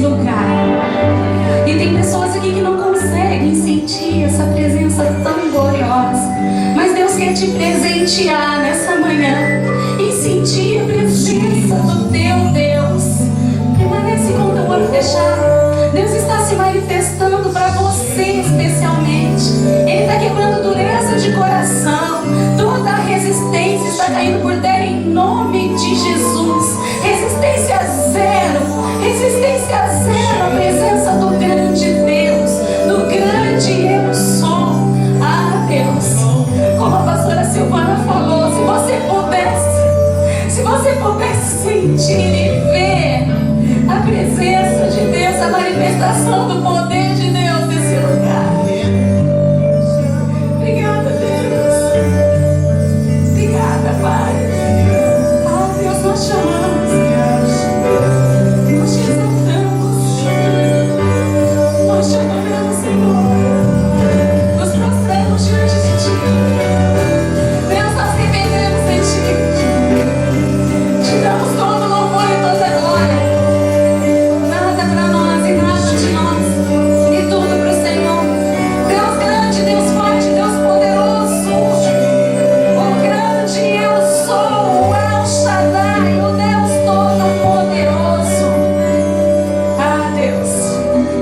lugar. E tem pessoas aqui que não conseguem sentir essa presença tão gloriosa. Mas Deus quer te presentear nessa manhã e sentir a presença do teu Deus. Permanece com o teu olho fechado. Deus está se manifestando para você especialmente. Ele está quebrando dureza de coração. Toda a resistência está caindo por terra em nome de Jesus. Resistência zero. Resistência zero à presença do grande Deus, do grande eu sou. Ah, Deus, como a pastora Silvana falou, se você pudesse sentir e ver a presença de Deus, a manifestação do poder de Deus nesse lugar. Obrigada, Deus. Obrigada, Pai. Ah, Deus, nós te amamos. Nós te exaltamos. Nós te adoramos, Senhor. Nos prostramos diante de Ti. Deus, nós dependemos de Ti. Te damos todo louvor e toda glória. Nada para nós e nada de nós. E tudo para o Senhor. Deus grande, Deus forte, Deus poderoso. O grande eu sou, o El Shaddai, o Deus todo-poderoso. Ah, Deus,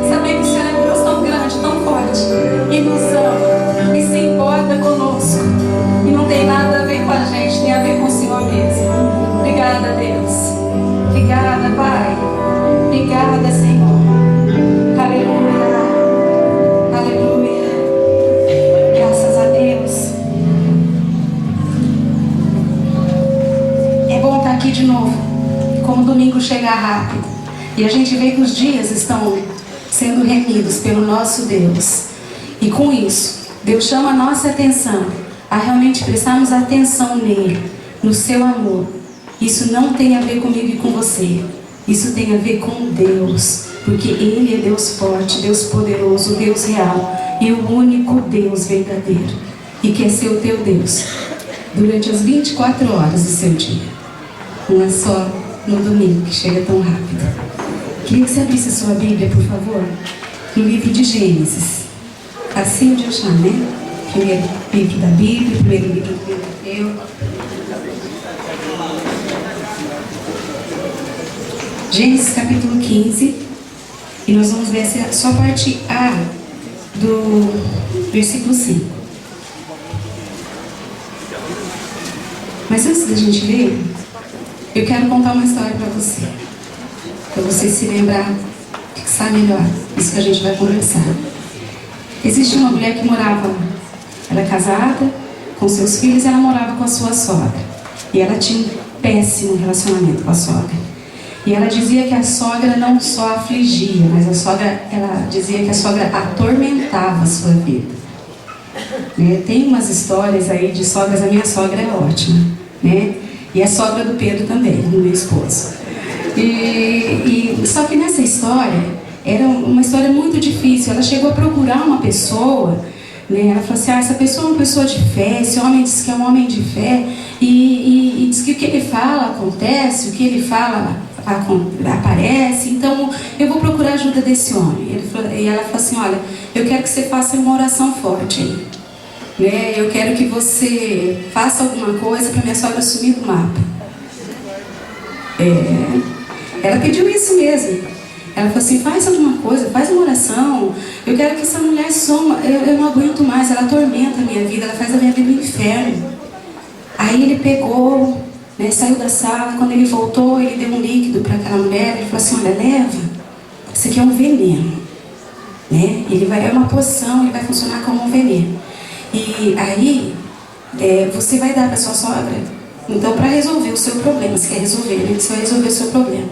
sabemos que o Senhor é um Deus tão grande, tão forte, e nos ama, e se importa conosco. E não tem nada a ver com a gente, tem a ver com o Senhor mesmo. Obrigada, Deus. Obrigada, Pai. Obrigada, Senhor. Aleluia. Aleluia. Graças a Deus. É bom estar aqui de novo. Como o domingo chega rápido. E a gente vê que os dias estão sendo remidos pelo nosso Deus. E com isso, Deus chama a nossa atenção a realmente prestarmos atenção nele, no seu amor. Isso não tem a ver comigo e com você. Isso tem a ver com Deus. Porque Ele é Deus forte, Deus poderoso, Deus real. E o único Deus verdadeiro. E quer ser o teu Deus durante as 24 horas do seu dia. Não é só no domingo que chega tão rápido. Queria que você abrisse a sua Bíblia, por favor. No livro de Gênesis. Assim de achar, né? Primeiro livro da Bíblia, primeiro livro do Pentateuco. Gênesis capítulo 15. E nós vamos ver só a parte A do versículo 5. Mas antes da gente ler, eu quero contar uma história para você. Para você se lembrar, fixar melhor isso que a gente vai conversar. Existe uma mulher que morava, ela é casada com seus filhos, e ela morava com a sua sogra. E ela tinha um péssimo relacionamento com a sogra. E ela dizia que a sogra não só afligia, mas ela dizia que a sogra atormentava a sua vida. Né? Tem umas histórias aí de sogras, a minha sogra é ótima, né? E a sogra do Pedro também, do meu esposo. Só que nessa história, era uma história muito difícil. Ela chegou a procurar uma pessoa, né? Ela falou assim, essa pessoa é uma pessoa de fé, esse homem diz que é um homem de fé, e diz que o que ele fala acontece, o que ele fala aparece, então eu vou procurar a ajuda desse homem. E ela falou assim, olha, eu quero que você faça uma oração forte aí, né? Eu quero que você faça alguma coisa para minha sogra sumir do mapa. Ela pediu isso mesmo. Ela falou assim, faz alguma coisa, faz uma oração, eu quero que essa mulher suma, eu não aguento mais, ela atormenta a minha vida, ela faz a minha vida um inferno. Aí ele pegou, né, saiu da sala, quando ele voltou, ele deu um líquido para aquela mulher, ele falou assim, olha, leva, isso aqui é um veneno, né? É uma poção, ele vai funcionar como um veneno. E aí, você vai dar para sua sogra, então para resolver o seu problema, você quer resolver, né? Você vai resolver o seu problema.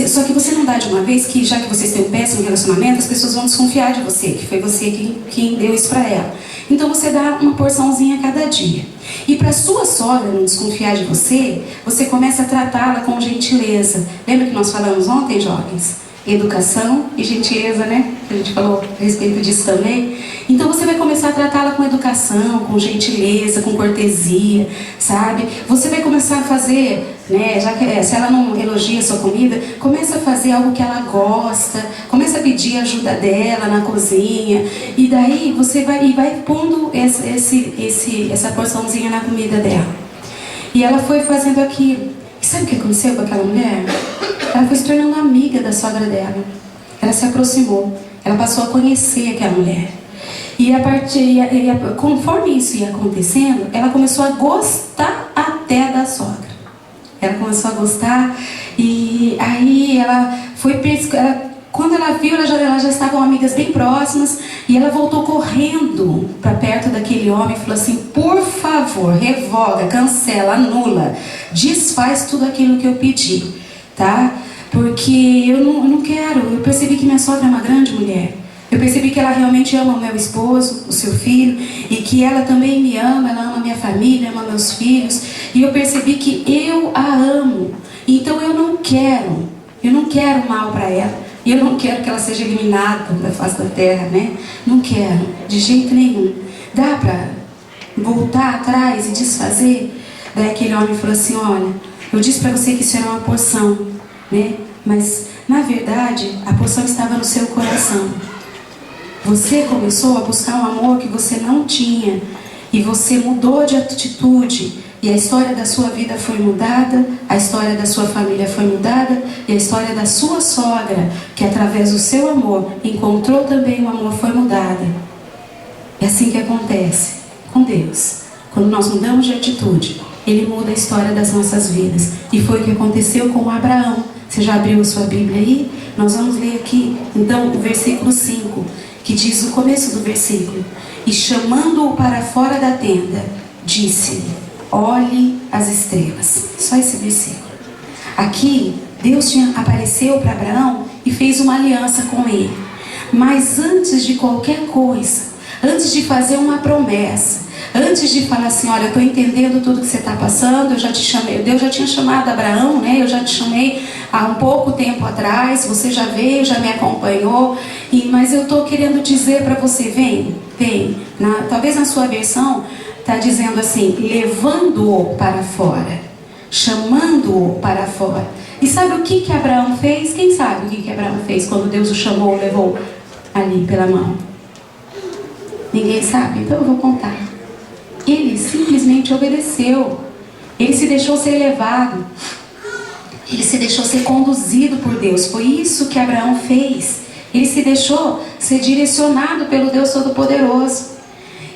Só que você não dá de uma vez, que já que vocês têm um péssimo relacionamento, as pessoas vão desconfiar de você, que foi você quem deu isso para ela. Então você dá uma porçãozinha a cada dia. E para sua sogra não desconfiar de você, você começa a tratá-la com gentileza. Lembra que nós falamos ontem, jovens? educação e gentileza, né? A gente falou a respeito disso também. Então você vai começar a tratá-la com educação, com gentileza, com cortesia, sabe? Você vai começar a fazer, né? Já que se ela não elogia a sua comida, começa a fazer algo que ela gosta, começa a pedir ajuda dela na cozinha, e daí você vai pondo essa porçãozinha na comida dela. E ela foi fazendo aquilo. E sabe o que aconteceu com aquela mulher? Ela foi se tornando amiga da sogra dela. Ela se aproximou. Ela passou a conhecer aquela mulher. Conforme isso ia acontecendo, ela começou a gostar até da sogra. Ela começou a gostar. E aí ela foi quando ela viu, elas já estavam amigas bem próximas. E ela voltou correndo para perto daquele homem e falou assim: por favor, revoga, cancela, anula, desfaz tudo aquilo que eu pedi, tá? Porque eu não quero. Eu percebi que minha sogra é uma grande mulher. Eu percebi que ela realmente ama o meu esposo, o seu filho, e que ela também me ama, ela ama minha família, ama meus filhos. E eu percebi que eu a amo. Então eu não quero mal para ela. E eu não quero que ela seja eliminada da face da terra, né? Não quero, de jeito nenhum. Dá para voltar atrás e desfazer? Daí aquele homem falou assim: olha, eu disse para você que isso era uma porção, né? Mas, na verdade, a porção estava no seu coração. Você começou a buscar um amor que você não tinha. E você mudou de atitude. E a história da sua vida foi mudada, a história da sua família foi mudada, e a história da sua sogra, que através do seu amor encontrou também o amor, foi mudada. É assim que acontece com Deus. Quando nós mudamos de atitude, Ele muda a história das nossas vidas. E foi o que aconteceu com Abraão. Você já abriu a sua Bíblia aí? Nós vamos ler aqui, então, o versículo 5, que diz o começo do versículo: e chamando-o para fora da tenda, disse-lhe: olhe as estrelas. Só esse versículo. Aqui, Deus apareceu para Abraão e fez uma aliança com ele. Mas antes de qualquer coisa, antes de fazer uma promessa, antes de falar assim: olha, eu estou entendendo tudo que você está passando, eu já te chamei. Deus já tinha chamado Abraão, né? Eu já te chamei há um pouco tempo atrás, você já veio, já me acompanhou. Mas eu estou querendo dizer para você: vem. Talvez na sua versão está dizendo assim: levando-o para fora, chamando-o para fora. E sabe o que Abraão fez? Quem sabe o que Abraão fez quando Deus o chamou, o levou ali pela mão? Ninguém sabe? Então eu vou contar. Ele simplesmente obedeceu. Ele se deixou ser levado. Ele se deixou ser conduzido por Deus. Foi isso que Abraão fez. Ele se deixou ser direcionado pelo Deus Todo-Poderoso.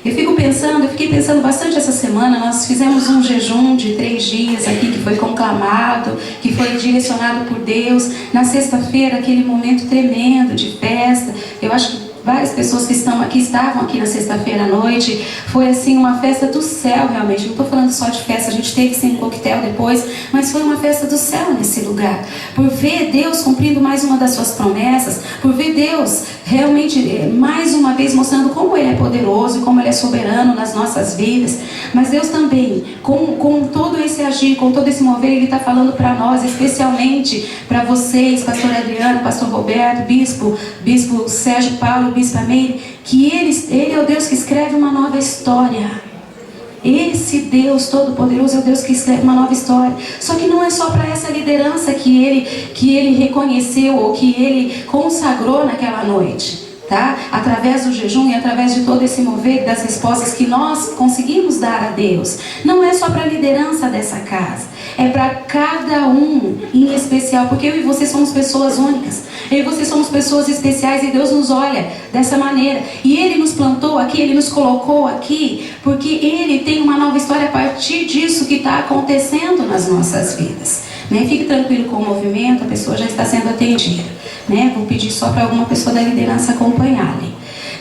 Eu fiquei pensando bastante essa semana. Nós fizemos um jejum de 3 dias aqui, que foi conclamado, que foi direcionado por Deus. Na sexta-feira, aquele momento tremendo de festa. Eu acho que várias pessoas que estavam aqui na sexta-feira à noite, foi assim uma festa do céu realmente. Não estou falando só de festa, a gente teve sim um coquetel depois, mas foi uma festa do céu nesse lugar. Por ver Deus cumprindo mais uma das suas promessas, por ver Deus realmente mais uma vez mostrando como Ele é poderoso e como Ele é soberano nas nossas vidas. Mas Deus também, com todo esse agir, com todo esse mover, Ele está falando para nós, especialmente para vocês, pastor Adriano, pastor Roberto, bispo Sérgio Paulo, Bispa Meire, que ele é o Deus que escreve uma nova história. Esse Deus Todo-Poderoso é o Deus que escreve uma nova história. Só que não é só para essa liderança que ele reconheceu ou que ele consagrou naquela noite, tá? Através do jejum e através de todo esse mover das respostas que nós conseguimos dar a Deus. Não é só para a liderança dessa casa, é para cada um em especial, porque eu e você somos pessoas únicas. Eu e você somos pessoas especiais e Deus nos olha dessa maneira. E Ele nos plantou aqui, Ele nos colocou aqui, porque Ele tem uma nova história a partir disso que está acontecendo nas nossas vidas, né? Fique tranquilo com o movimento, a pessoa já está sendo atendida, né? Vou pedir só para alguma pessoa da liderança acompanhar-lhe,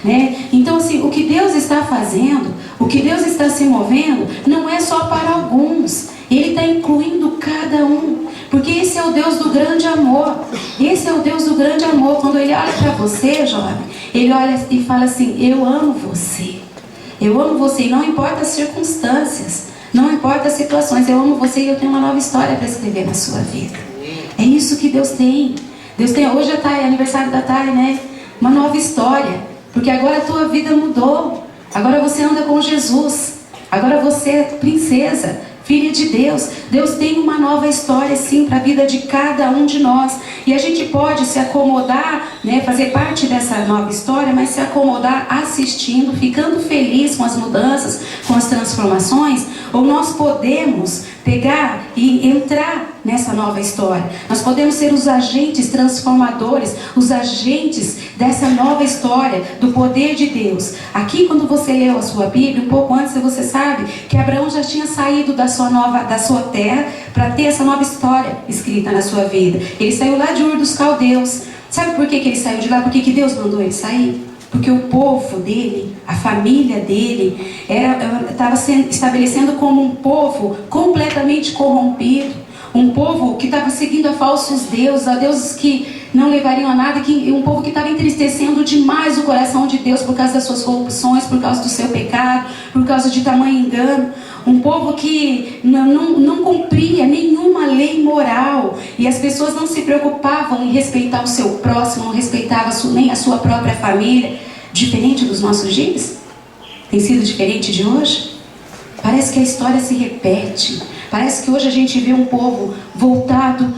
né? Então assim, o que Deus está fazendo, o que Deus está se movendo, não é só para alguns. Ele está incluindo cada um, porque esse é o Deus do grande amor. Esse é o Deus do grande amor. Quando Ele olha para você, jovem, Ele olha e fala assim: eu amo você. Eu amo você, e não importa as circunstâncias, não importa as situações, eu amo você e eu tenho uma nova história para escrever na sua vida. É isso que Deus tem. Deus tem, hoje a Thay, aniversário da Thay, né? Uma nova história, porque agora a tua vida mudou. Agora você anda com Jesus. Agora você é princesa, filha de Deus. Deus tem uma nova história sim para a vida de cada um de nós. E a gente pode se acomodar, né, fazer parte dessa nova história, mas se acomodar assistindo, ficando feliz com as mudanças, com as transformações. Ou nós podemos pegar e entrar nessa nova história. Nós podemos ser os agentes transformadores, os agentes dessa nova história, do poder de Deus. Aqui, quando você leu a sua Bíblia, um pouco antes, você sabe que Abraão já tinha saído da sua terra para ter essa nova história escrita na sua vida. Ele saiu lá de Ur dos Caldeus. Sabe por que ele saiu de lá? Por que Deus mandou ele sair? Porque o povo dele, a família dele, estava se estabelecendo como um povo completamente corrompido. Um povo que estava seguindo a falsos deuses, a deuses que não levariam a nada, um povo que estava entristecendo demais o coração de Deus por causa das suas corrupções, por causa do seu pecado, por causa de tamanho engano. Um povo que não cumpria nenhuma lei moral. E as pessoas não se preocupavam em respeitar o seu próximo, não respeitavam nem a sua própria família. Diferente dos nossos dias? Tem sido diferente de hoje? Parece que a história se repete. Parece que hoje a gente vê um povo voltado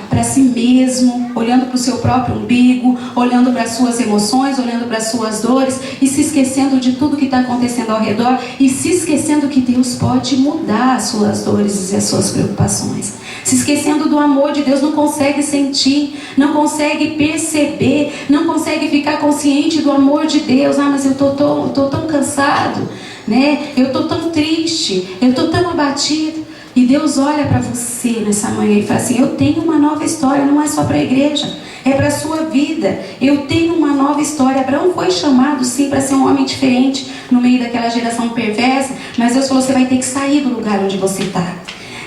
para si mesmo, olhando para o seu próprio umbigo, olhando para as suas emoções, olhando para as suas dores e se esquecendo de tudo que está acontecendo ao redor e se esquecendo que Deus pode mudar as suas dores e as suas preocupações. Se esquecendo do amor de Deus, não consegue sentir, não consegue perceber, não consegue ficar consciente do amor de Deus. Ah, mas eu estou tão cansado, né? Eu estou tão triste, eu estou tão abatido. E Deus olha para você nessa manhã e fala assim: eu tenho uma nova história, não é só para a igreja, é para a sua vida. Eu tenho uma nova história. Abraão foi chamado sim para ser um homem diferente no meio daquela geração perversa, mas Deus falou: você vai ter que sair do lugar onde você está,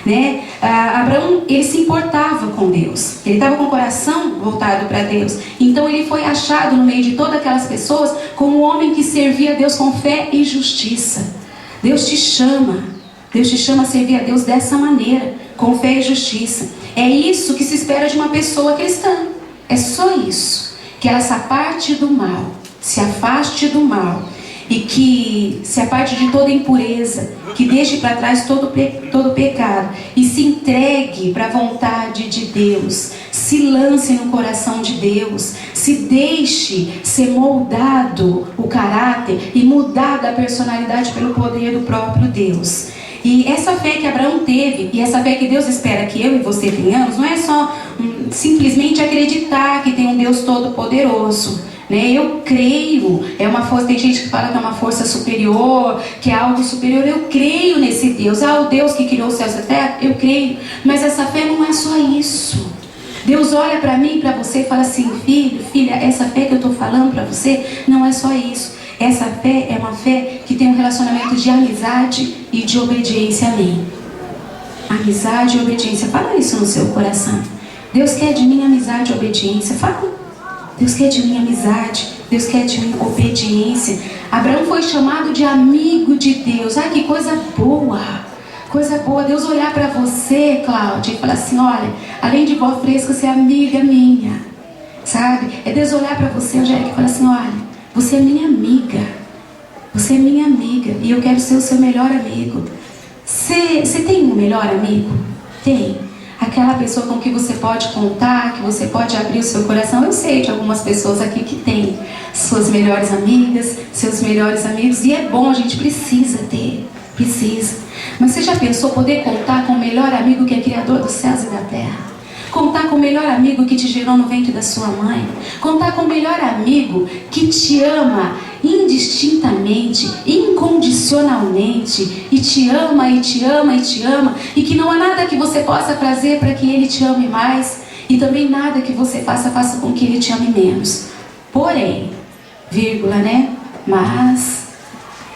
né? Abraão, ele se importava com Deus, ele estava com o coração voltado para Deus. Então ele foi achado no meio de todas aquelas pessoas como um homem que servia a Deus com fé e justiça. Deus te chama a servir a Deus dessa maneira, com fé e justiça. É isso que se espera de uma pessoa cristã. É só isso, que ela se aparte do mal, se afaste do mal e que se aparte de toda impureza, que deixe para trás todo pecado e se entregue para a vontade de Deus, se lance no coração de Deus, se deixe ser moldado o caráter e mudada a personalidade pelo poder do próprio Deus. E essa fé que Abraão teve, e essa fé que Deus espera que eu e você tenhamos, não é só simplesmente acreditar que tem um Deus todo-poderoso, né? Eu creio, é uma força, tem gente que fala que é uma força superior, que é algo superior. Eu creio nesse Deus, o Deus que criou os céus e a terra, eu creio, mas essa fé não é só isso. Deus olha para mim e para você e fala assim: filho, filha, essa fé que eu estou falando para você não é só isso. Essa fé é uma fé que tem um relacionamento de amizade e de obediência a mim. Amizade e obediência. Fala isso no seu coração. Deus quer de mim amizade e obediência. Fala. Deus quer de mim amizade. Deus quer de mim obediência. Abraão foi chamado de amigo de Deus. Ai, que coisa boa. Coisa boa. Deus olhar para você, Cláudia, e falar assim: olha, além de voz fresca, você é amiga minha. Sabe? É Deus olhar para você, Angélica, e falar assim: olha, você é minha amiga. Você é minha amiga. E eu quero ser o seu melhor amigo. Você tem um melhor amigo? Tem. Aquela pessoa com que você pode contar, que você pode abrir o seu coração. Eu sei de algumas pessoas aqui que têm suas melhores amigas, seus melhores amigos. E é bom, a gente precisa ter. Precisa. Mas você já pensou poder contar com o melhor amigo que é Criador dos céus e da terra? Contar com o melhor amigo que te gerou no ventre da sua mãe. Contar com o melhor amigo que te ama indistintamente, incondicionalmente. E te ama, e te ama, e te ama. E que não há nada que você possa fazer para que ele te ame mais. E também nada que você faça com que ele te ame menos. Porém, vírgula, né? Mas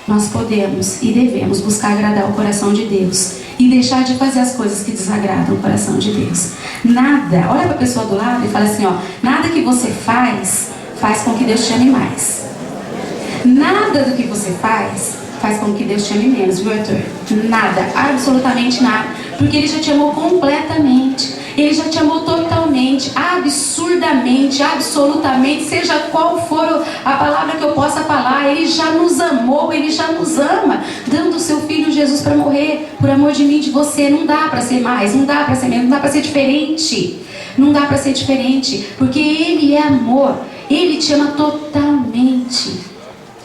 nós podemos e devemos buscar agradar o coração de Deus. E deixar de fazer as coisas que desagradam o coração de Deus. Nada, olha para a pessoa do lado e fala assim: ó, nada que você faz com que Deus te ame mais. Nada do que você faz com que Deus te ame menos, viu, Arthur? Nada, absolutamente nada. Porque Ele já te amou completamente. Ele já te amou totalmente, absurdamente, absolutamente, seja qual for a palavra que eu possa falar. Ele já nos amou, Ele já nos ama, dando o seu Filho Jesus para morrer por amor de mim e de você. Não dá para ser mais, não dá para ser menos, não dá para ser diferente. Não dá para ser diferente, porque Ele é amor. Ele te ama totalmente.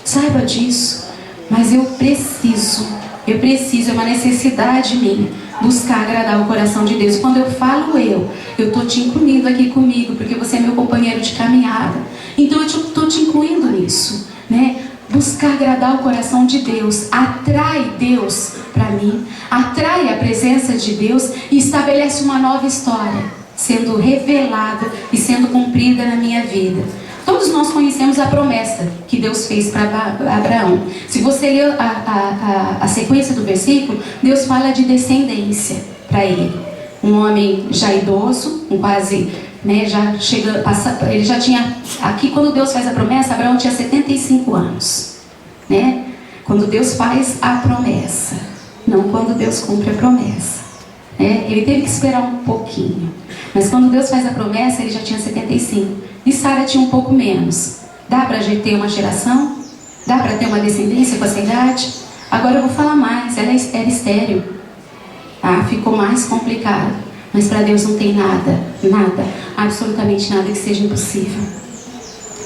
Saiba disso. Mas eu preciso, é uma necessidade minha, buscar agradar o coração de Deus. Quando eu falo eu estou te incluindo aqui comigo, porque você é meu companheiro de caminhada. Então eu estou te incluindo nisso, né? Buscar agradar o coração de Deus, atrai Deus para mim, atrai a presença de Deus e estabelece uma nova história, sendo revelada e sendo cumprida na minha vida. Todos nós conhecemos a promessa que Deus fez para Abraão. Se você ler a sequência do versículo, Deus fala de descendência para ele. Um homem já idoso, quase, né, já chega, ele já tinha, aqui quando Deus faz a promessa, Abraão tinha 75 anos. Né? Quando Deus faz a promessa, não quando Deus cumpre a promessa. Né? Ele teve que esperar um pouquinho. Mas quando Deus faz a promessa, ele já tinha 75. E Sara tinha um pouco menos. Dá para a gente ter uma geração? Dá para ter uma descendência com essa idade? Agora eu vou falar mais. Ela era estéril. Ficou mais complicado. Mas para Deus não tem nada, absolutamente nada que seja impossível.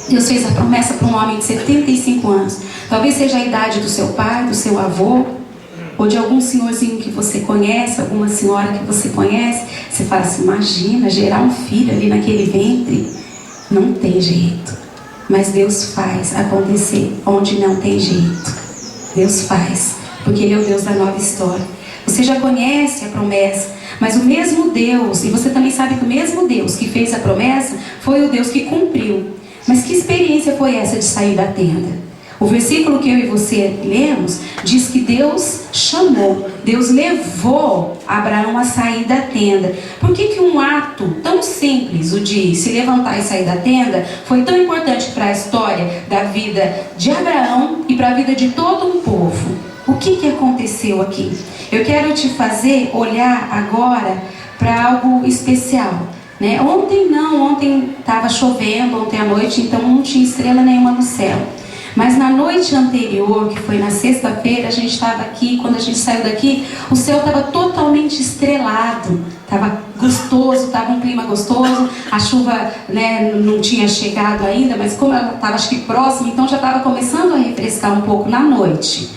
Deus fez a promessa para um homem de 75 anos. Talvez seja a idade do seu pai, do seu avô, ou de algum senhorzinho que você conhece, alguma senhora que você conhece. Você fala assim, imagina, gerar um filho ali naquele ventre. Não tem jeito. Mas Deus faz acontecer onde não tem jeito. Deus faz, porque Ele é o Deus da nova história. Você já conhece a promessa, mas o mesmo Deus, e você também sabe que o mesmo Deus que fez a promessa, foi o Deus que cumpriu. Mas que experiência foi essa de sair da tenda? O versículo que eu e você lemos diz que Deus chamou, Deus levou Abraão a sair da tenda. Por que um ato tão simples, o de se levantar e sair da tenda, foi tão importante para a história da vida de Abraão e para a vida de todo um povo? O que aconteceu aqui? Eu quero te fazer olhar agora para algo especial. Né? Ontem estava chovendo, ontem à noite, então não tinha estrela nenhuma no céu. Mas na noite anterior, que foi na sexta-feira, a gente estava aqui, quando a gente saiu daqui, o céu estava totalmente estrelado, estava gostoso, estava um clima gostoso, a chuva, né, não tinha chegado ainda, mas como ela estava acho que próxima, então já estava começando a refrescar um pouco na noite.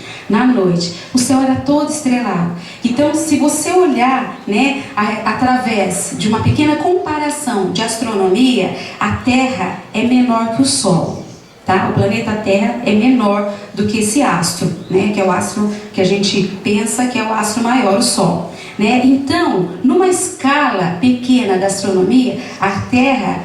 O céu era todo estrelado. Então, se você olhar, né, através de uma pequena comparação de astronomia, a Terra é menor que o Sol. Tá? O planeta Terra é menor do que esse astro, né? Que é o astro que a gente pensa que é o astro maior, o Sol. Né? Então, numa escala pequena da astronomia, a Terra,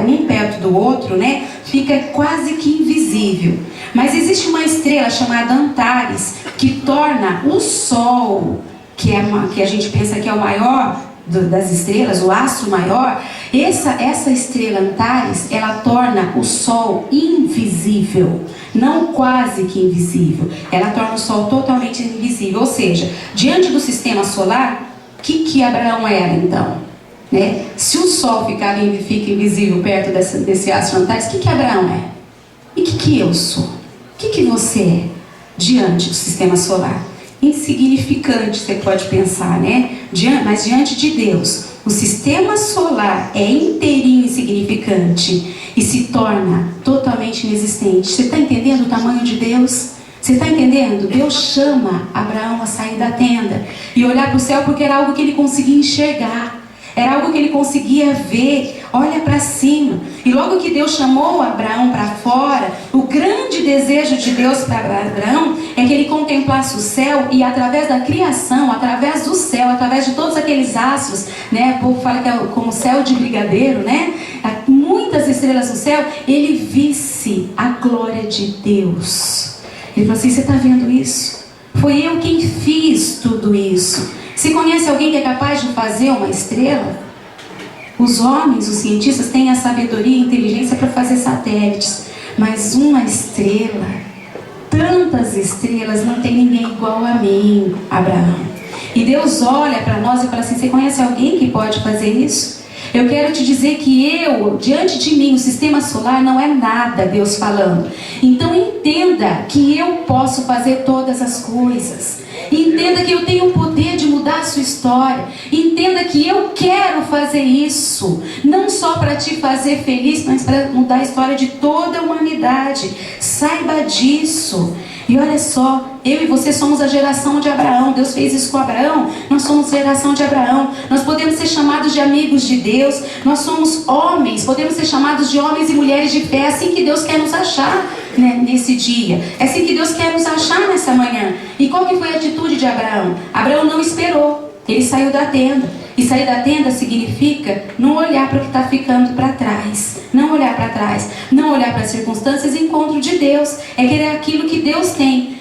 um perto do outro, né, fica quase que invisível. Mas existe uma estrela chamada Antares, que torna o Sol, que a gente pensa que é o maior das estrelas, o astro maior, essa estrela Antares, ela torna o Sol invisível, não quase que invisível, ela torna o Sol totalmente invisível, ou seja, diante do sistema solar, o que Abraão era então? Né? Se o Sol fica invisível perto desse astro Antares, o que Abraão é? E o que eu sou? O que você é diante do sistema solar? Insignificante, você pode pensar, né? Mas diante de Deus, o sistema solar é inteirinho insignificante e se torna totalmente inexistente. Você está entendendo o tamanho de Deus? Você está entendendo? Deus chama Abraão a sair da tenda e olhar para o céu, porque era algo que ele conseguia enxergar. Era algo que ele conseguia ver. Olha para cima. E logo que Deus chamou Abraão para fora, o grande desejo de Deus para Abraão é que ele contemplasse o céu e através da criação, através do céu, através de todos aqueles astros, né? O povo fala que é como céu de brigadeiro, né? Muitas estrelas no céu, ele visse a glória de Deus. Ele falou assim, você está vendo isso? Foi eu quem fiz tudo isso. Você conhece alguém que é capaz de fazer uma estrela? Os homens, os cientistas, têm a sabedoria e a inteligência para fazer satélites. Mas uma estrela, tantas estrelas, não tem ninguém igual a mim, Abraão. E Deus olha para nós e fala assim: você conhece alguém que pode fazer isso? Eu quero te dizer que diante de mim, o sistema solar não é nada, Deus falando. Então entenda que eu posso fazer todas as coisas. Entenda que eu tenho o poder de mudar a sua história. Entenda que eu quero fazer isso, não só para te fazer feliz, mas para mudar a história de toda a humanidade. Saiba disso. E olha só, eu e você somos a geração de Abraão. Deus fez isso com Abraão. Nós somos a geração de Abraão. Nós podemos ser chamados de amigos de Deus. Nós somos homens, podemos ser chamados de homens e mulheres de fé. É assim que Deus quer nos achar, né, nesse dia. É assim que Deus quer nos achar nessa manhã. E qual que foi a atitude de Abraão? Abraão não esperou. Ele saiu da tenda. E sair da tenda significa não olhar para o que está ficando para trás. Não olhar para trás. Não olhar para as circunstâncias e encontro de Deus. É querer aquilo que Deus tem.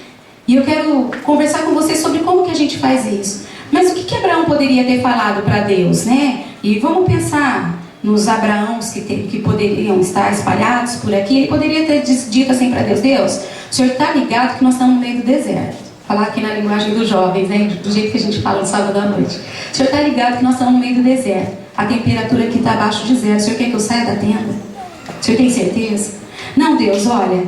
E eu quero conversar com vocês sobre como que a gente faz isso. Mas o que Abraão poderia ter falado para Deus, né? E vamos pensar nos Abraãos que poderiam estar espalhados por aqui. Ele poderia ter dito assim para Deus: Deus, o Senhor está ligado que nós estamos no meio do deserto. Falar aqui na linguagem dos jovens, né? Do jeito que a gente fala no sábado à noite. O Senhor está ligado que nós estamos no meio do deserto. A temperatura aqui está abaixo de zero. O Senhor quer que eu saia da tenda? O Senhor tem certeza? Não, Deus, olha,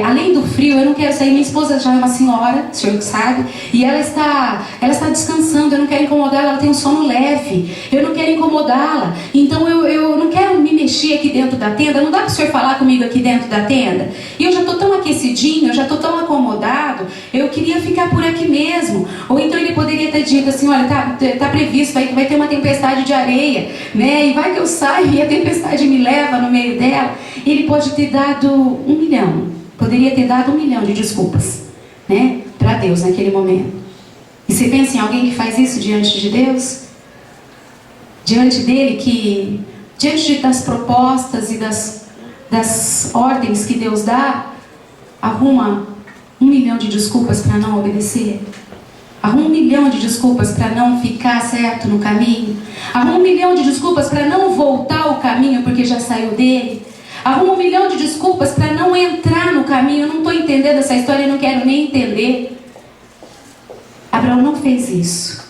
além do frio, eu não quero sair. Minha esposa já é uma senhora, o senhor sabe, e ela está descansando. Eu não quero incomodá-la, ela tem um sono leve. Eu não quero incomodá-la. Então eu não quero me mexer aqui dentro da tenda. Não dá para o senhor falar comigo aqui dentro da tenda? E eu já estou tão aquecidinho, eu já estou tão acomodado, eu queria ficar por aqui mesmo. Ou então ele poderia ter dito assim: olha, tá previsto, vai ter uma tempestade de areia, né? E vai que eu saio e a tempestade me leva no meio dela. Ele pode ter dado 1 milhão, poderia ter dado 1 milhão de desculpas, né, para Deus naquele momento. E você pensa em alguém que faz isso diante de Deus? Diante dele, que diante das propostas e das ordens que Deus dá, arruma 1 milhão de desculpas para não obedecer? Arruma 1 milhão de desculpas para não ficar certo no caminho? Arruma 1 milhão de desculpas para não voltar ao caminho porque já saiu dele? Arruma 1 milhão de desculpas para não entrar no caminho? Eu não estou entendendo essa história, eu não quero nem entender. Abraão não fez isso.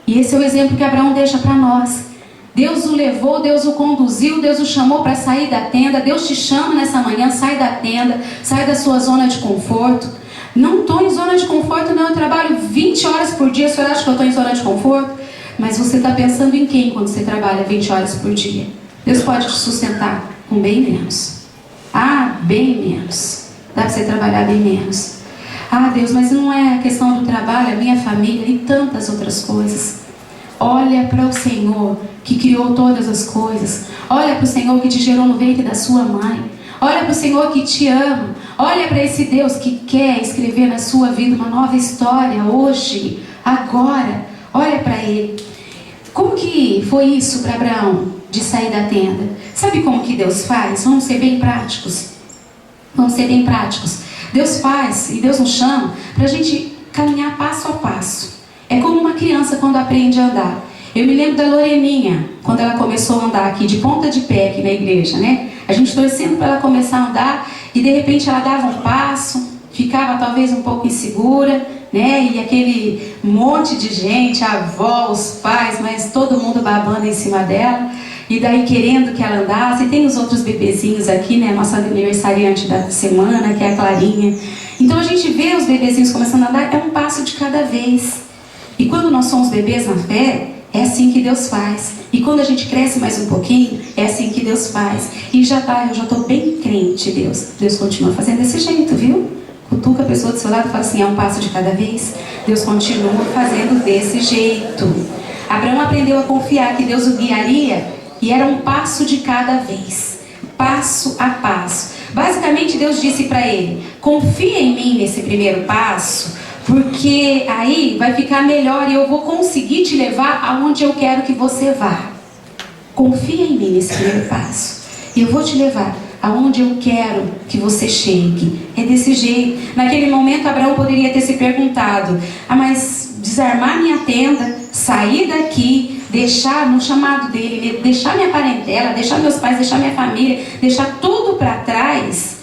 E esse é o exemplo que Abraão deixa para nós. Deus o levou, Deus o conduziu, Deus o chamou para sair da tenda. Deus te chama nessa manhã: sai da tenda, sai da sua zona de conforto. Não estou em zona de conforto, não. Eu trabalho 20 horas por dia. O senhor acha que eu estou em zona de conforto? Mas você está pensando em quem quando você trabalha 20 horas por dia? Deus pode te sustentar com bem menos. Ah, bem menos. Dá para você trabalhar bem menos. Ah, Deus, mas não é a questão do trabalho, a minha família e tantas outras coisas. Olha para o Senhor que criou todas as coisas. Olha para o Senhor que te gerou no ventre da sua mãe. Olha para o Senhor que te ama. Olha para esse Deus que quer escrever na sua vida uma nova história hoje, agora. Olha para Ele. Como que foi isso para Abraão, de sair da tenda? Sabe como que Deus faz? Vamos ser bem práticos. Vamos ser bem práticos. Deus faz e Deus nos chama para a gente caminhar passo a passo. É como uma criança quando aprende a andar. Eu me lembro da Loreninha, quando ela começou a andar aqui, de ponta de pé aqui na igreja, né? A gente torcendo para ela começar a andar e de repente ela dava um passo, ficava talvez um pouco insegura, né? E aquele monte de gente, a avó, os pais, mas todo mundo babando em cima dela. E daí querendo que ela andasse. E tem os outros bebezinhos aqui, né? A nossa aniversariante da semana, que é a Clarinha. Então a gente vê os bebezinhos começando a andar, é um passo de cada vez. E quando nós somos bebês na fé, é assim que Deus faz. E quando a gente cresce mais um pouquinho, é assim que Deus faz. E eu já estou bem crente, Deus. Deus continua fazendo desse jeito, viu? Cutuca a pessoa do seu lado e fala assim: é um passo de cada vez. Deus continua fazendo desse jeito. Abraão aprendeu a confiar que Deus o guiaria, e era um passo de cada vez, passo a passo. Basicamente Deus disse para ele: confia em mim nesse primeiro passo, porque aí vai ficar melhor e eu vou conseguir te levar aonde eu quero que você vá. Confia em mim nesse primeiro passo e eu vou te levar aonde eu quero que você chegue. É desse jeito. Naquele momento Abraão poderia ter se perguntado: ah, mas desarmar minha tenda, sair daqui, deixar no chamado dele, deixar minha parentela, deixar meus pais, deixar minha família, deixar tudo para trás,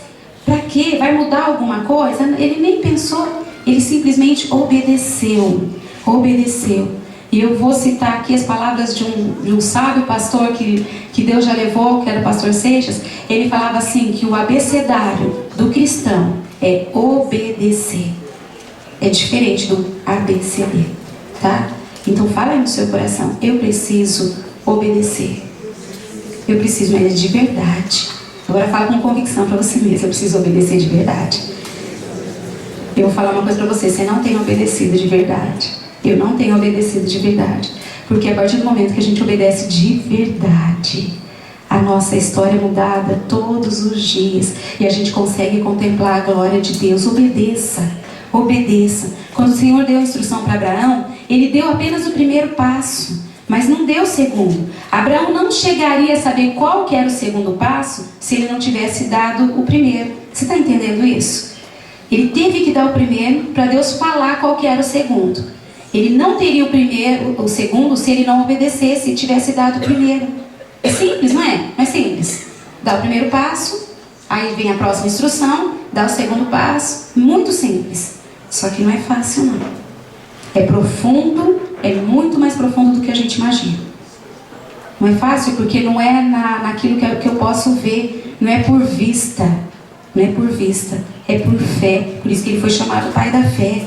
para quê? Vai mudar alguma coisa? Ele nem pensou, ele simplesmente obedeceu. Obedeceu. E eu vou citar aqui as palavras de um sábio pastor que Deus já levou, que era o pastor Seixas. Ele falava assim, que o abecedário do cristão é obedecer. É diferente do ABCD, tá? Então fala aí no seu coração, eu preciso obedecer. Eu preciso, mas de verdade. Agora fala com convicção para você mesmo, eu preciso obedecer de verdade. Eu vou falar uma coisa para você, você não tem obedecido de verdade. Eu não tenho obedecido de verdade. Porque a partir do momento que a gente obedece de verdade, a nossa história é mudada todos os dias. E a gente consegue contemplar a glória de Deus. Obedeça, obedeça. Quando o Senhor deu a instrução para Abraão, Ele deu apenas o primeiro passo, mas não deu o segundo. Abraão não chegaria a saber qual que era o segundo passo se ele não tivesse dado o primeiro. Você está entendendo isso? Ele teve que dar o primeiro para Deus falar qual que era o segundo. Ele não teria o segundo se ele não obedecesse e tivesse dado o primeiro. É simples, não é? Não é simples. Dá o primeiro passo, aí vem a próxima instrução, dá o segundo passo. Muito simples. Só que não é fácil, não. É profundo, é muito mais profundo do que a gente imagina. Não é fácil porque não é naquilo que eu posso ver, não é por vista. Não é por vista, é por fé. Por isso que ele foi chamado Pai da Fé.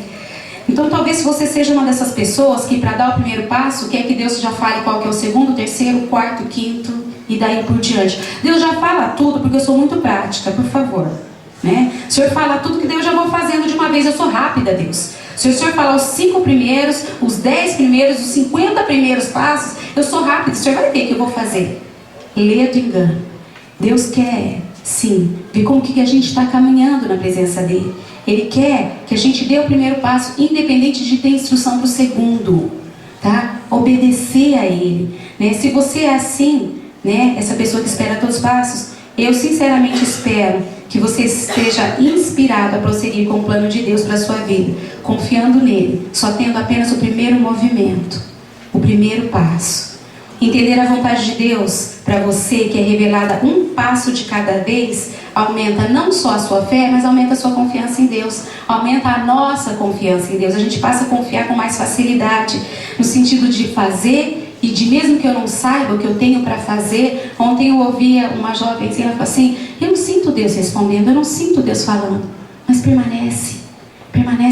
Então talvez você seja uma dessas pessoas que para dar o primeiro passo quer que Deus já fale qual que é o segundo, terceiro, quarto, quinto e daí por diante. Deus já fala tudo porque eu sou muito prática, por favor, né? O Senhor fala tudo que Deus já vou fazendo de uma vez, eu sou rápida, Deus. Se o Senhor falar os 5 primeiros, os 10 primeiros, os 50 primeiros passos, eu sou rápida, o Senhor vai ver o que eu vou fazer. Ledo engano. Deus quer, sim, ver como que a gente está caminhando na presença dEle. Ele quer que a gente dê o primeiro passo, independente de ter instrução para o segundo, tá? Obedecer a Ele, né? Se você é assim, né? Essa pessoa que espera todos os passos, eu sinceramente espero que você esteja inspirado a prosseguir com o plano de Deus para a sua vida, confiando nele, só tendo apenas o primeiro movimento, o primeiro passo. Entender a vontade de Deus para você, que é revelada um passo de cada vez, aumenta não só a sua fé, mas aumenta a sua confiança em Deus, aumenta a nossa confiança em Deus. A gente passa a confiar com mais facilidade, no sentido de fazer e de mesmo que eu não saiba o que eu tenho para fazer. Ontem eu ouvia uma jovenzinha, ela falou assim, eu não sinto Deus respondendo, eu não sinto Deus falando, mas permanece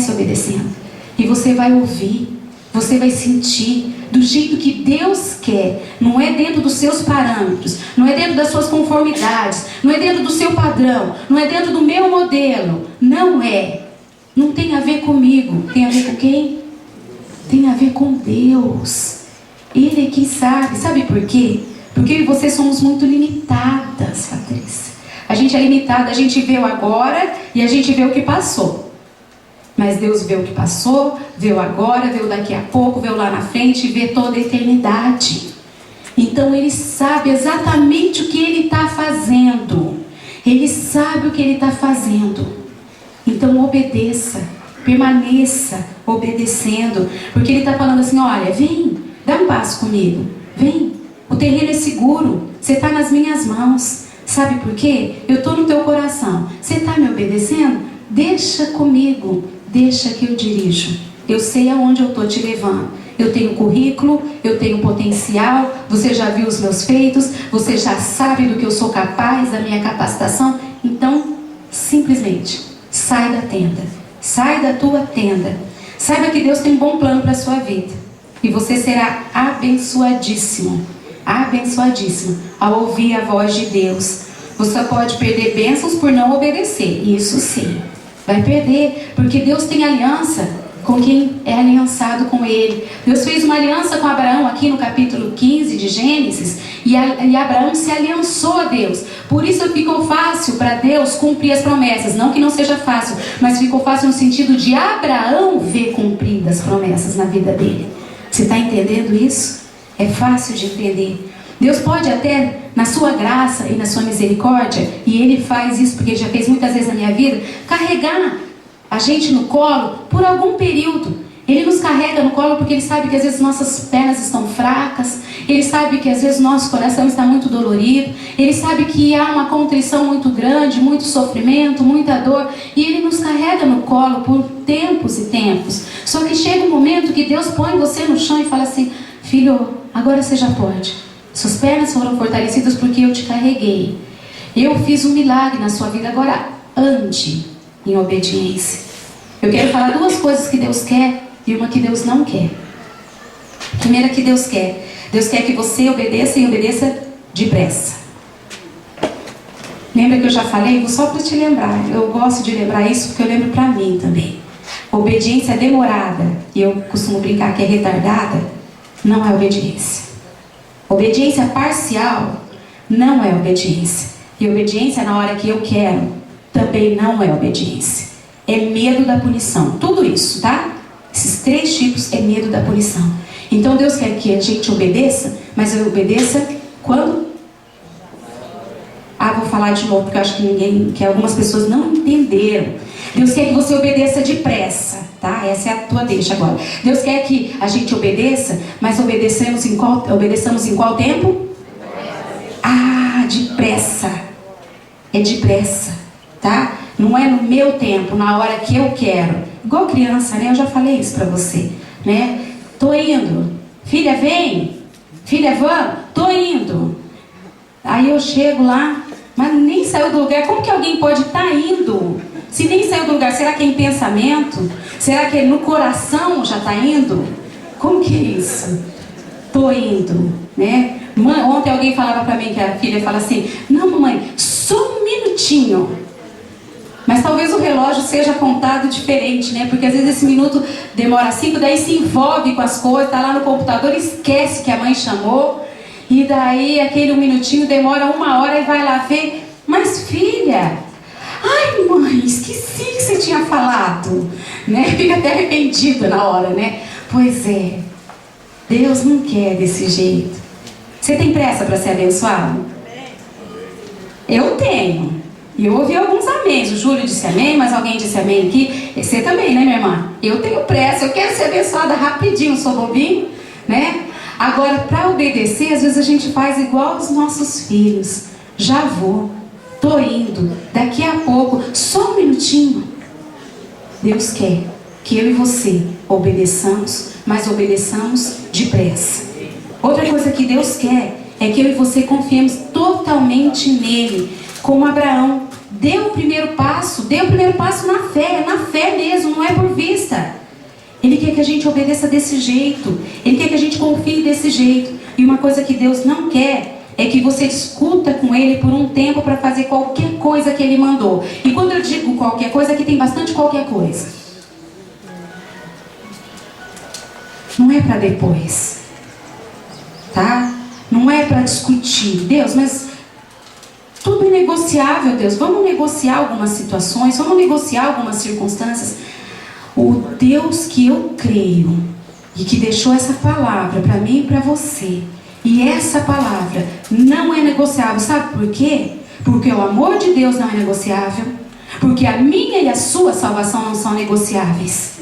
obedecendo, e você vai ouvir, você vai sentir do jeito que Deus quer. Não é dentro dos seus parâmetros, não é dentro das suas conformidades, não é dentro do seu padrão, não é dentro do meu modelo. Não é. Não tem a ver comigo. Tem a ver com quem? Tem a ver com Deus. Ele é quem sabe. Sabe por quê? Porque eu e você somos muito limitadas, Patrícia. A gente é limitada, a gente vê o agora e a gente vê o que passou. Mas Deus vê o que passou, vê o agora, vê o daqui a pouco, vê o lá na frente, vê toda a eternidade. Então Ele sabe exatamente o que Ele está fazendo. Ele sabe o que Ele está fazendo. Então obedeça, permaneça obedecendo. Porque Ele está falando assim, olha, vem, dá um passo comigo. Vem, o terreno é seguro, você está nas minhas mãos. Sabe por quê? Eu estou no teu coração. Você está me obedecendo? Deixa comigo. Deixa que eu dirijo. Eu sei aonde eu estou te levando. Eu tenho currículo, eu tenho potencial, você já viu os meus feitos, você já sabe do que eu sou capaz, da minha capacitação. Então, simplesmente, sai da tenda. Sai da tua tenda. Saiba que Deus tem um bom plano para a sua vida. E você será abençoadíssimo. Abençoadíssimo ao ouvir a voz de Deus. Você pode perder bênçãos por não obedecer. Isso sim. Vai perder, porque Deus tem aliança com quem é aliançado com Ele. Deus fez uma aliança com Abraão aqui no capítulo 15 de Gênesis, e Abraão se aliançou a Deus. Por isso ficou fácil para Deus cumprir as promessas. Não que não seja fácil, mas ficou fácil no sentido de Abraão ver cumpridas as promessas na vida dele. Você está entendendo isso? É fácil de entender. Deus pode até, na sua graça e na sua misericórdia, e Ele faz isso porque Ele já fez muitas vezes na minha vida, carregar a gente no colo por algum período. Ele nos carrega no colo porque Ele sabe que às vezes nossas pernas estão fracas, Ele sabe que às vezes nosso coração está muito dolorido, Ele sabe que há uma contrição muito grande, muito sofrimento, muita dor, e Ele nos carrega no colo por tempos e tempos. Só que que chega um momento que Deus põe você no chão e fala assim: filho, agora você já pode. Suas pernas foram fortalecidas porque eu te carreguei. Eu fiz um milagre na sua vida, agora ande em obediência. Eu quero falar duas coisas que Deus quer e uma que Deus não quer. Primeira que Deus quer. Deus quer que você obedeça e obedeça depressa. Lembra que eu já falei? Só para te lembrar. Eu gosto de lembrar isso porque eu lembro para mim também. Obediência demorada, e eu costumo brincar que é retardada, não é obediência. Obediência parcial não é obediência. E obediência na hora que eu quero também não é obediência. É medo da punição. Tudo isso, tá? Esses três tipos é medo da punição. Então Deus quer que a gente obedeça, mas eu obedeça quando? Vou falar de novo porque eu acho que algumas pessoas não entenderam. Deus quer que você obedeça depressa, tá? Essa é a tua deixa agora. Deus quer que a gente obedeça, mas obedeçamos em qual tempo? Depressa. É depressa, tá? Não é no meu tempo, na hora que eu quero. Igual criança, né? Eu já falei isso pra você, né? Tô indo. Filha, vem. Filha, vamos. Tô indo. Aí eu chego lá, mas nem saiu do lugar. Como que alguém pode estar indo se nem saiu do lugar? Será que é em pensamento? Será que no coração já está indo? Como que é isso? Tô indo, né? Ontem alguém falava para mim que a filha fala assim: não, mamãe, só um minutinho. Mas talvez o relógio seja contado diferente, né? Porque às vezes esse minuto demora 5, daí se envolve com as coisas, tá lá no computador, esquece que a mãe chamou. E daí aquele um minutinho demora 1 hora e vai lá ver. Mas filha, ai mãe, esqueci que você tinha falado, né? Fica até arrependida na hora, né? Pois é, Deus não quer desse jeito. Você tem pressa para ser abençoado? Eu tenho. E eu ouvi alguns améns. O Júlio disse amém, mas alguém disse amém aqui. Você também, né, minha irmã? Eu tenho pressa, eu quero ser abençoada rapidinho, sou bobinho, né? Agora, para obedecer, às vezes a gente faz igual os nossos filhos. Já vou, tô indo, daqui a pouco, só um minutinho. Deus quer que eu e você obedeçamos, mas obedeçamos depressa. Outra coisa que Deus quer é que eu e você confiemos totalmente nele, como Abraão. Deu o primeiro passo na fé mesmo, não é por vista. Ele quer que a gente obedeça desse jeito. Ele quer que a gente confie desse jeito. E uma coisa que Deus não quer é que você discuta com Ele por um tempo para fazer qualquer coisa que Ele mandou. E quando eu digo qualquer coisa, aqui tem bastante qualquer coisa. Não é para depois, tá? Não é para discutir. Deus, mas tudo é negociável, Deus. Vamos negociar algumas situações, vamos negociar algumas circunstâncias. O Deus que eu creio e que deixou essa palavra para mim e para você, e essa palavra não é negociável, sabe por quê? Porque o amor de Deus não é negociável, porque a minha e a sua salvação não são negociáveis.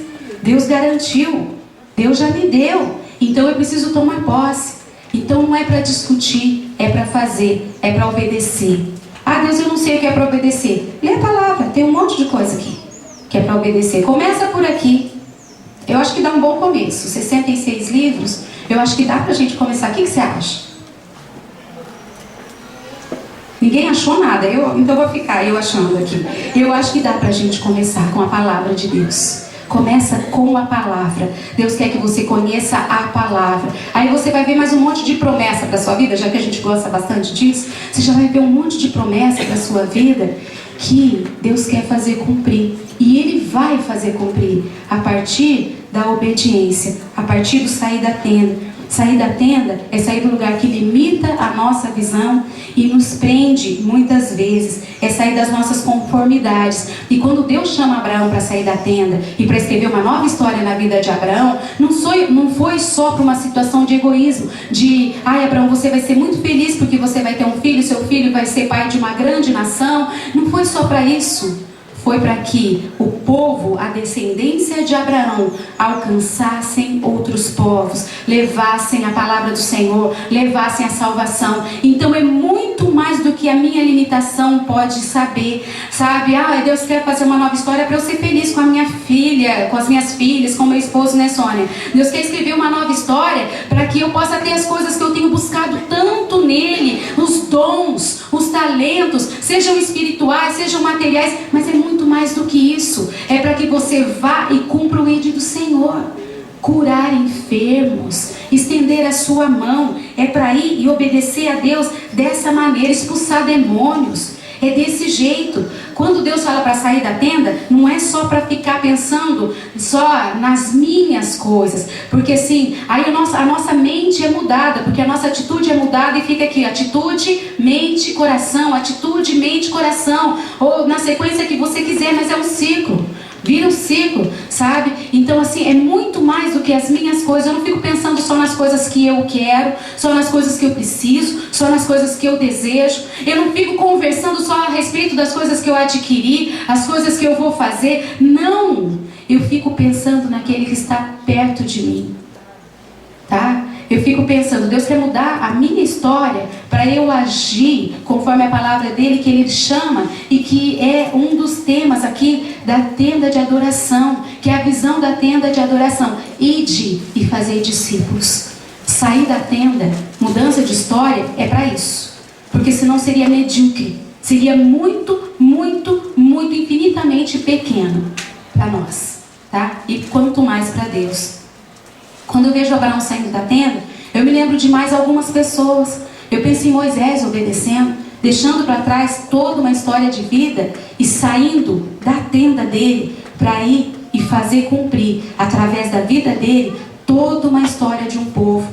Deus garantiu, Deus já me deu, então eu preciso tomar posse. Então não é para discutir, é para fazer, é para obedecer. Deus, eu não sei o que é para obedecer. Lê a palavra, tem um monte de coisa aqui que é para obedecer. Começa por aqui. Eu acho que dá um bom começo. 66 livros, eu acho que dá pra gente começar. O que você acha? Ninguém achou nada. Então vou ficar eu achando aqui. Eu acho que dá pra gente começar com a palavra de Deus. Começa com a palavra. Deus quer que você conheça a palavra. Aí você vai ver mais um monte de promessa para sua vida, já que a gente gosta bastante disso. Você já vai ver um monte de promessa para sua vida que Deus quer fazer cumprir. E Ele vai fazer cumprir a partir da obediência, a partir do sair da tenda. Sair da tenda é sair do lugar que limita a nossa visão e nos prende muitas vezes. É sair das nossas conformidades. E quando Deus chama Abraão para sair da tenda e para escrever uma nova história na vida de Abraão, não foi só para uma situação de egoísmo, de Abraão, você vai ser muito feliz porque você vai ter um filho, seu filho vai ser pai de uma grande nação. Não foi só para isso. Foi para que o povo, a descendência de Abraão, alcançassem outros povos, levassem a palavra do Senhor, levassem a salvação. Então é muito muito mais do que a minha limitação pode saber, sabe? Deus quer fazer uma nova história para eu ser feliz com a minha filha, com as minhas filhas, com meu esposo, né, Sônia? Deus quer escrever uma nova história para que eu possa ter as coisas que eu tenho buscado tanto nele, os dons, os talentos, sejam espirituais, sejam materiais, mas é muito mais do que isso. É para que você vá e cumpra o ID do Senhor. Curar enfermos, estender a sua mão, é para ir e obedecer a Deus dessa maneira, expulsar demônios, é desse jeito. Quando Deus fala para sair da tenda, não é só para ficar pensando só nas minhas coisas, porque assim, aí a nossa mente é mudada, porque a nossa atitude é mudada e fica aqui, atitude, mente, coração, atitude, mente, coração, ou na sequência que você quiser, mas é um ciclo. Vira um ciclo, sabe? Então assim, é muito mais do que as minhas coisas. Eu não fico pensando só nas coisas que eu quero, só nas coisas que eu preciso, só nas coisas que eu desejo. Eu não fico conversando só a respeito das coisas que eu adquiri, as coisas que eu vou fazer. Não! Eu fico pensando naquele que está perto de mim, tá? Eu fico pensando, Deus quer mudar a minha história para eu agir conforme a palavra dele, que ele chama e que é um dos temas aqui da tenda de adoração, que é a visão da tenda de adoração. Ide e fazei discípulos. Sair da tenda, mudança de história, é para isso. Porque senão seria medíocre, seria muito, muito, muito infinitamente pequeno para nós, tá? E quanto mais para Deus. Quando eu vejo Abraão saindo da tenda, eu me lembro de mais algumas pessoas. Eu penso em Moisés obedecendo, deixando para trás toda uma história de vida e saindo da tenda dele para ir e fazer cumprir, através da vida dele, toda uma história de um povo.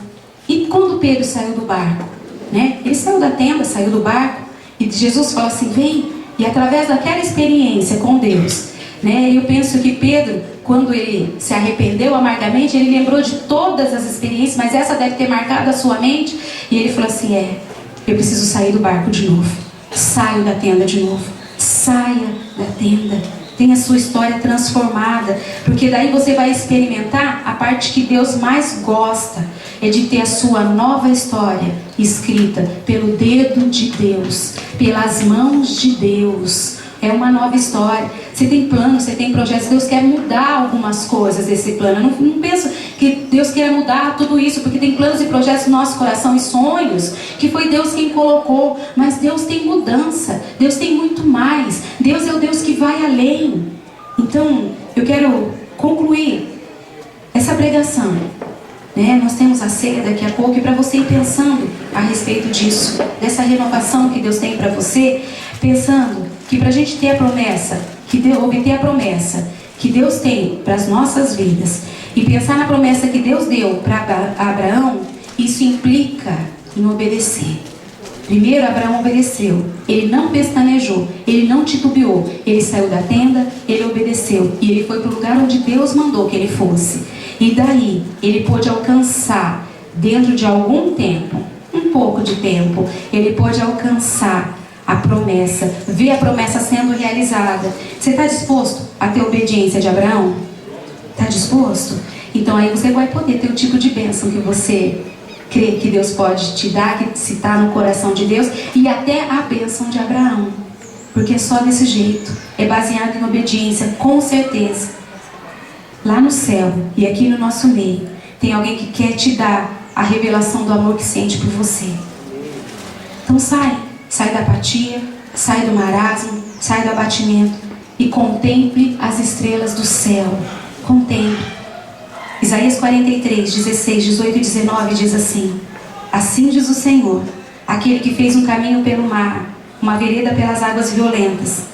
E quando Pedro saiu do barco, né? Ele saiu da tenda, saiu do barco, e Jesus falou assim, vem. E através daquela experiência com Deus, né? Eu penso que Pedro, quando ele se arrependeu amargamente, ele lembrou de todas as experiências, mas essa deve ter marcado a sua mente, e ele falou assim, eu preciso sair do barco de novo, saio da tenda de novo, saia da tenda, tenha a sua história transformada, porque daí você vai experimentar a parte que Deus mais gosta, é de ter a sua nova história escrita pelo dedo de Deus, pelas mãos de Deus. É uma nova história. Você tem planos, você tem projetos. Deus quer mudar algumas coisas desse plano. Eu não penso que Deus quer mudar tudo isso, porque tem planos e projetos no nosso coração e sonhos que foi Deus quem colocou. Mas Deus tem mudança. Deus tem muito mais. Deus é o Deus que vai além. Então, eu quero concluir essa pregação, né? Nós temos a ceia daqui a pouco, e para você ir pensando a respeito disso, dessa renovação que Deus tem para você, pensando que para a gente ter a promessa, obter a promessa que Deus tem para as nossas vidas, e pensar na promessa que Deus deu para Abraão, isso implica em obedecer. Primeiro, Abraão obedeceu, ele não pestanejou, ele não titubeou, ele saiu da tenda, ele obedeceu, e ele foi para o lugar onde Deus mandou que ele fosse. E daí, ele pôde alcançar, dentro de algum tempo, um pouco de tempo, ele pôde alcançar a promessa, ver a promessa sendo realizada. Você está disposto a ter obediência de Abraão? Está disposto? Então aí você vai poder ter o tipo de bênção que você crê que Deus pode te dar, que se está no coração de Deus, e até a bênção de Abraão. Porque é só desse jeito, é baseado em obediência, com certeza. Lá no céu e aqui no nosso meio, tem alguém que quer te dar a revelação do amor que sente por você. Então sai da apatia, sai do marasmo, sai do abatimento e contemple as estrelas do céu. Contemple. Isaías 43, 16, 18 e 19 diz assim: assim diz o Senhor, aquele que fez um caminho pelo mar, uma vereda pelas águas violentas.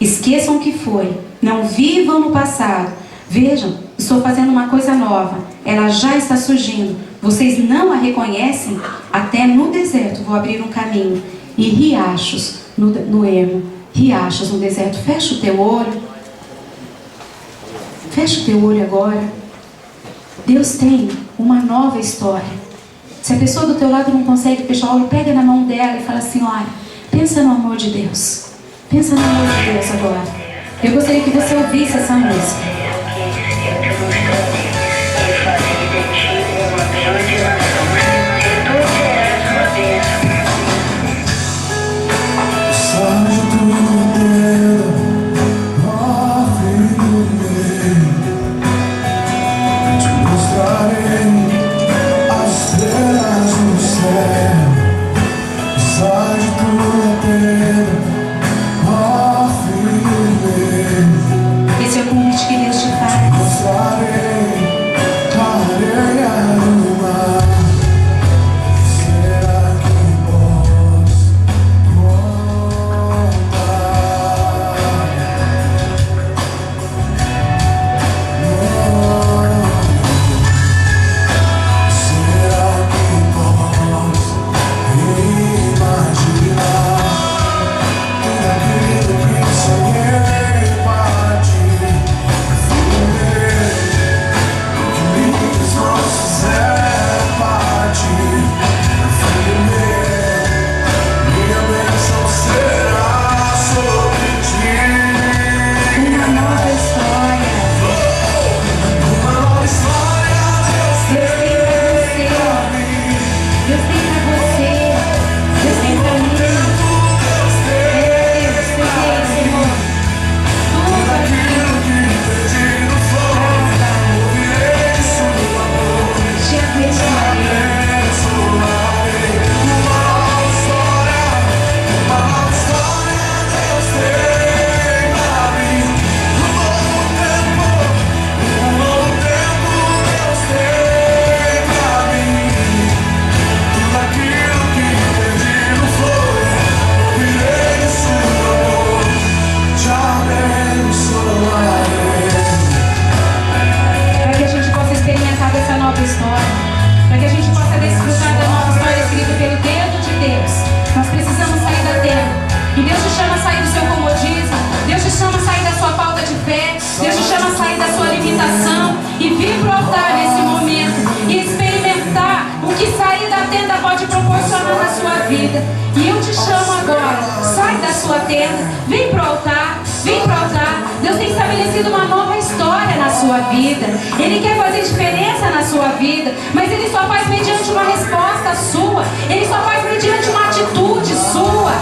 Esqueçam o que foi, não vivam no passado. Vejam, estou fazendo uma coisa nova, ela já está surgindo. Vocês não a reconhecem? Até no deserto vou abrir um caminho, e riachos no ermo, riachos no deserto. Fecha o teu olho. Fecha o teu olho agora. Deus tem uma nova história. Se a pessoa do teu lado não consegue fechar o olho, pega na mão dela e fala assim: olha, pensa no amor de Deus. Pensa no amor de Deus agora. Eu gostaria que você ouvisse essa música. sua vida. E eu te chamo agora, sai da sua tenda, vem para o altar, vem para o altar. Deus tem estabelecido uma nova história na sua vida. Ele quer fazer diferença na sua vida, mas Ele só faz mediante uma resposta sua. Ele só faz mediante uma atitude sua.